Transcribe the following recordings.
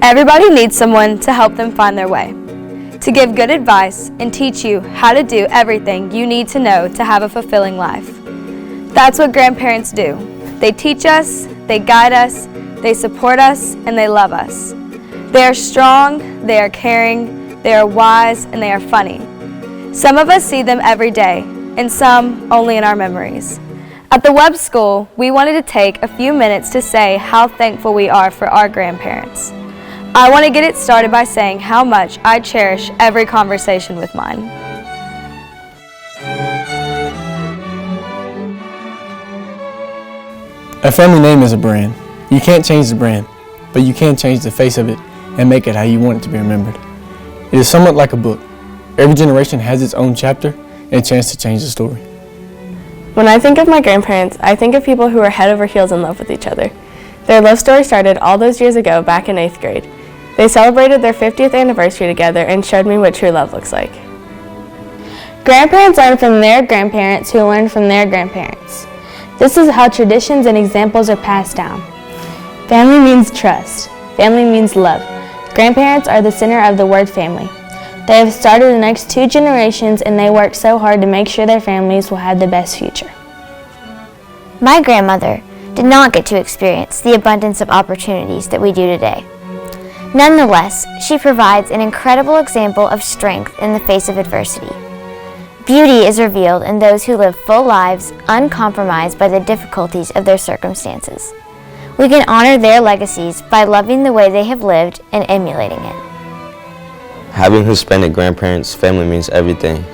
Everybody needs someone to help them find their way, to give good advice and teach you how to do everything you need to know to have a fulfilling life. That's what grandparents do. They teach us, they guide us, they support us, and they love us. They are strong, they are caring, they are wise, and they are funny. Some of us see them every day, and some only in our memories. At the Webb School, we wanted to take a few minutes to say how thankful we are for our grandparents. I want to get it started by saying how much I cherish every conversation with mine. A family name is a brand. You can't change the brand, but you can change the face of it and make it how you want it to be remembered. It is somewhat like a book. Every generation has its own chapter and a chance to change the story. When I think of my grandparents, I think of people who are head over heels in love with each other. Their love story started all those years ago back in 8th grade. They celebrated their 50th anniversary together and showed me what true love looks like. Grandparents learn from their grandparents who learned from their grandparents. This is how traditions and examples are passed down. Family means trust. Family means love. Grandparents are the center of the word family. They have started the next 2 generations and they work so hard to make sure their families will have the best future. My grandmother did not get to experience the abundance of opportunities that we do today. Nonetheless, she provides an incredible example of strength in the face of adversity. Beauty is revealed in those who live full lives, uncompromised by the difficulties of their circumstances. We can honor their legacies by loving the way they have lived and emulating it. Having Hispanic grandparents, family means everything.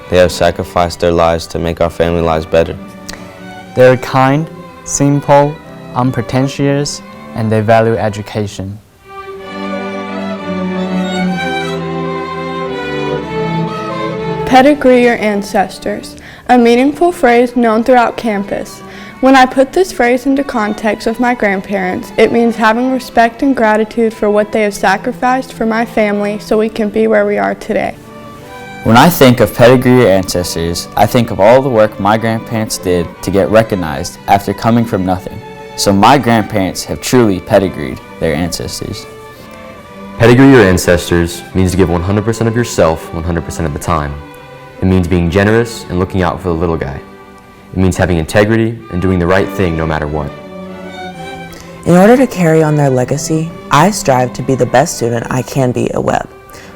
They have sacrificed their lives to make our family lives better. They're kind, simple, unpretentious, and they value education. Pedigree your ancestors, a meaningful phrase known throughout campus. When I put this phrase into context with my grandparents, it means having respect and gratitude for what they have sacrificed for my family so we can be where we are today. When I think of pedigree your ancestors, I think of all the work my grandparents did to get recognized after coming from nothing. So my grandparents have truly pedigreed their ancestors. Pedigree your ancestors means to give 100% of yourself 100% of the time. It means being generous and looking out for the little guy. It means having integrity and doing the right thing no matter what. In order to carry on their legacy, I strive to be the best student I can be at Webb.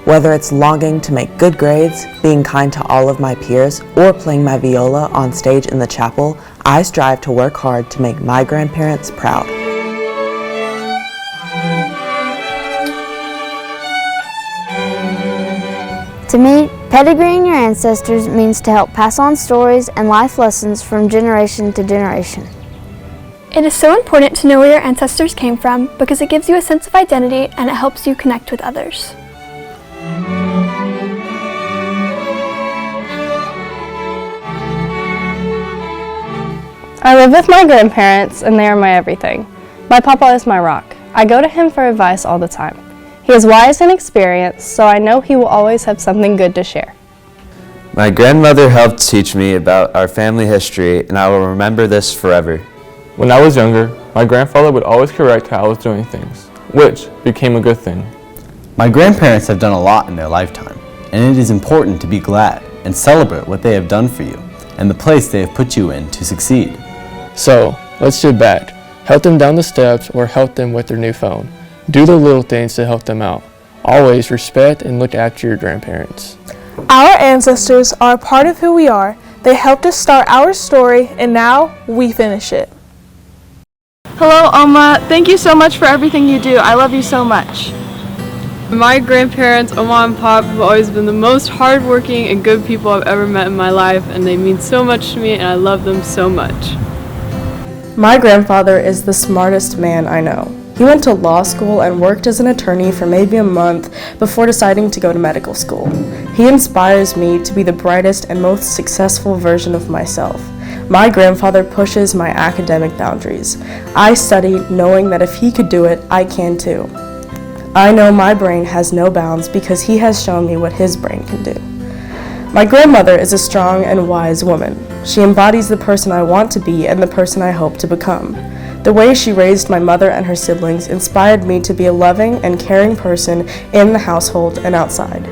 Whether it's longing to make good grades, being kind to all of my peers, or playing my viola on stage in the chapel, I strive to work hard to make my grandparents proud. To me, pedigreeing your ancestors means to help pass on stories and life lessons from generation to generation. It is so important to know where your ancestors came from because it gives you a sense of identity and it helps you connect with others. I live with my grandparents and they are my everything. My papa is my rock. I go to him for advice all the time. He is wise and experienced, so I know he will always have something good to share. My grandmother helped teach me about our family history, and I will remember this forever. When I was younger, my grandfather would always correct how I was doing things, which became a good thing. My grandparents have done a lot in their lifetime, and it is important to be glad and celebrate what they have done for you and the place they have put you in to succeed. So, let's sit back, help them down the steps, or help them with their new phone. Do the little things to help them out. Always respect and look after your grandparents. Our ancestors are a part of who we are. They helped us start our story, and now we finish it. Hello, Oma. Thank you so much for everything you do. I love you so much. My grandparents, Oma and Pop, have always been the most hardworking and good people I've ever met in my life, and they mean so much to me, and I love them so much. My grandfather is the smartest man I know. He went to law school and worked as an attorney for maybe a month before deciding to go to medical school. He inspires me to be the brightest and most successful version of myself. My grandfather pushes my academic boundaries. I study knowing that if he could do it, I can too. I know my brain has no bounds because he has shown me what his brain can do. My grandmother is a strong and wise woman. She embodies the person I want to be and the person I hope to become. The way she raised my mother and her siblings inspired me to be a loving and caring person in the household and outside.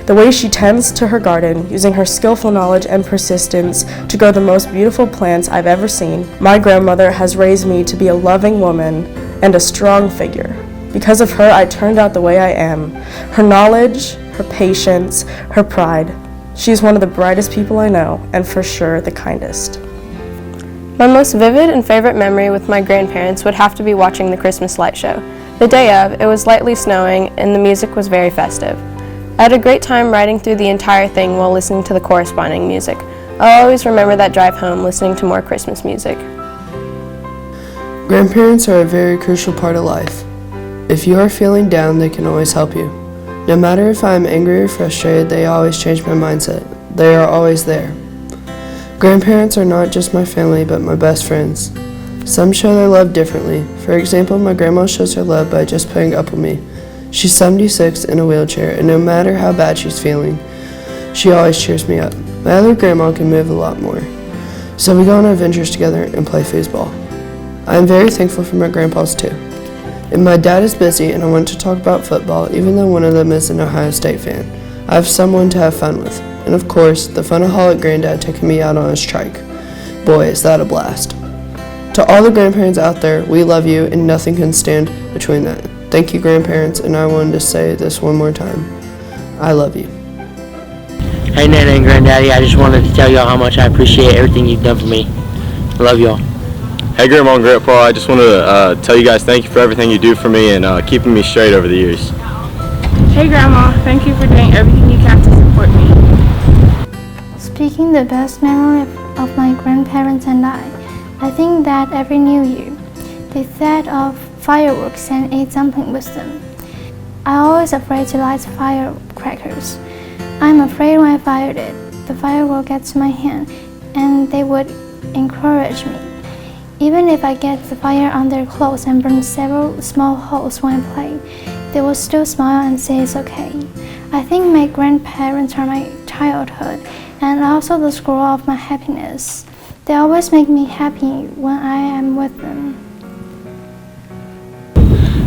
The way she tends to her garden, using her skillful knowledge and persistence to grow the most beautiful plants I've ever seen. My grandmother has raised me to be a loving woman and a strong figure. Because of her, I turned out the way I am. Her knowledge, her patience, her pride. She is one of the brightest people I know, and for sure the kindest. My most vivid and favorite memory with my grandparents would have to be watching the Christmas light show. The day of, it was lightly snowing and the music was very festive. I had a great time riding through the entire thing while listening to the corresponding music. I'll always remember that drive home listening to more Christmas music. Grandparents are a very crucial part of life. If you are feeling down, they can always help you. No matter if I am angry or frustrated, they always change my mindset. They are always there. Grandparents are not just my family, but my best friends. Some show their love differently. For example, my grandma shows her love by just putting up with me. She's 76 in a wheelchair, and no matter how bad she's feeling, she always cheers me up. My other grandma can move a lot more, so we go on adventures together and play foosball. I am very thankful for my grandpas too. And my dad is busy, and I want to talk about football, even though one of them is an Ohio State fan. I have someone to have fun with, and of course, the funaholic granddad taking me out on his trike. Boy, is that a blast. To all the grandparents out there, we love you, and nothing can stand between that. Thank you, grandparents, and I wanted to say this one more time. I love you. Hey, Nana and Granddaddy, I just wanted to tell y'all how much I appreciate everything you've done for me. I love y'all. Hey, Grandma and Grandpa, I just want to tell you guys thank you for everything you do for me and keeping me straight over the years. Hey, Grandma, thank you for doing everything you can to support me. Speaking the best memory of my grandparents and I think that every New Year, they set off fireworks and ate something with them. I'm always afraid to light firecrackers. I'm afraid when I fired it, the fire will get to my hand, and they would encourage me. Even if I get the fire on their clothes and burn several small holes when I play, they will still smile and say it's okay. I think my grandparents are my childhood and also the scroll of my happiness. They always make me happy when I am with them.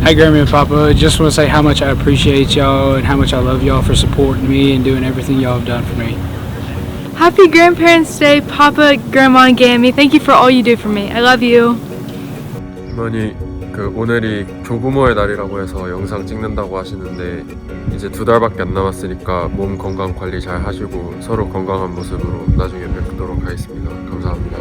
Hi, Grammy and Papa. Just want to say how much I appreciate y'all and how much I love y'all for supporting me and doing everything y'all have done for me. Happy Grandparents' Day, Papa, Grandma, and Gammy. Thank you for all you do for me. I love you. 어머니, 오늘이 조부모의 날이라고 해서 영상 찍는다고 하시는데 이제 2달밖에 안 남았으니까 몸 건강 관리 잘 하시고 서로 건강한 모습으로 나중에 뵙도록 하겠습니다. 감사합니다.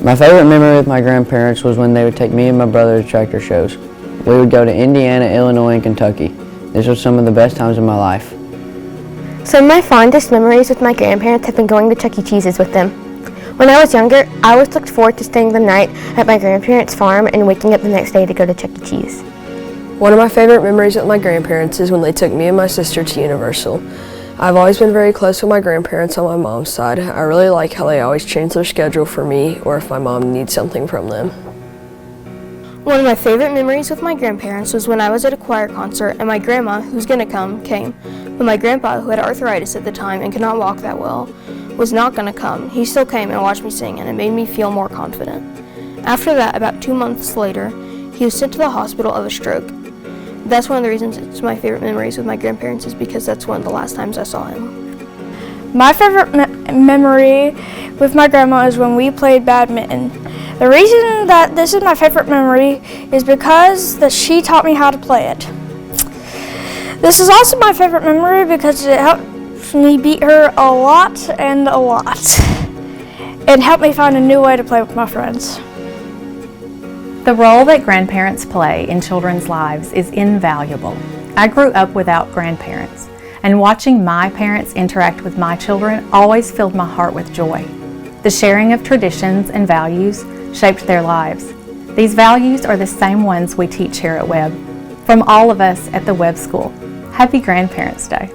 My favorite memory with my grandparents was when they would take me and my brother to tractor shows. We would go to Indiana, Illinois, and Kentucky. These were some of the best times of my life. Some of my fondest memories with my grandparents have been going to Chuck E. Cheese's with them. When I was younger, I always looked forward to staying the night at my grandparents' farm and waking up the next day to go to Chuck E. Cheese. One of my favorite memories with my grandparents is when they took me and my sister to Universal. I've always been very close with my grandparents on my mom's side. I really like how they always change their schedule for me or if my mom needs something from them. One of my favorite memories with my grandparents was when I was at a choir concert and my grandma, who's gonna come, came. But my grandpa, who had arthritis at the time and could not walk that well, was not gonna come. He still came and watched me sing, and it made me feel more confident. After that, about 2 months later, he was sent to the hospital of a stroke. That's one of the reasons it's my favorite memories with my grandparents is because that's one of the last times I saw him. My favorite memory with my grandma is when we played badminton. The reason that this is my favorite memory is because that she taught me how to play it. This is also my favorite memory because it helped me beat her a lot and helped me find a new way to play with my friends. The role that grandparents play in children's lives is invaluable. I grew up without grandparents, and watching my parents interact with my children always filled my heart with joy. The sharing of traditions and values shaped their lives. These values are the same ones we teach here at Webb. From all of us at the Webb School, Happy Grandparents' Day.